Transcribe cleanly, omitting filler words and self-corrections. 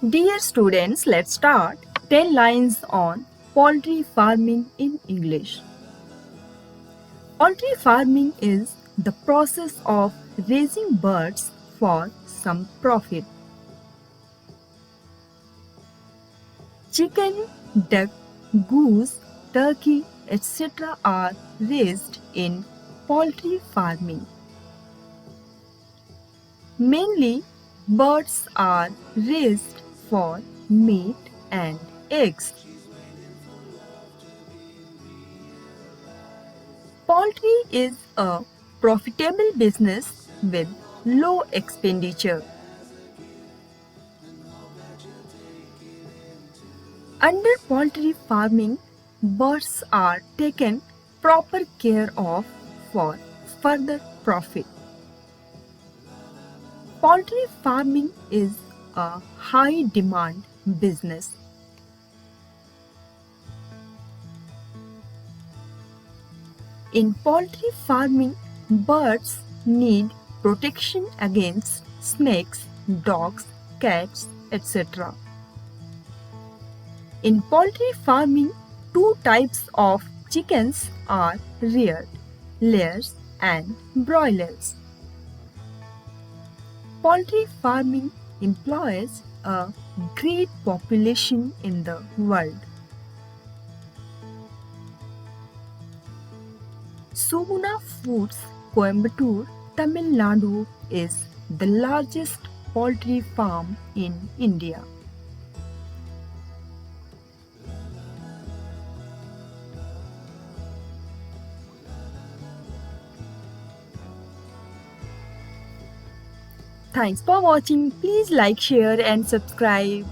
Dear students, let's start 10 lines on poultry farming in English. Poultry farming is the process of raising birds for some profit. Chicken, duck, goose, turkey, etc. are raised in poultry farming. Mainly, birds are raised for meat and eggs. Poultry is a profitable business with low expenditure. Under poultry farming, birds are taken proper care of for further profit. Poultry farming is a high demand business. In poultry farming, birds need protection against snakes, dogs, cats, etc. In poultry farming, two types of chickens are reared, layers and broilers. Poultry farming employs a great population in the world. Suguna Foods, Coimbatore, Tamil Nadu is the largest poultry farm in India. Thanks for watching. Please like, share and subscribe.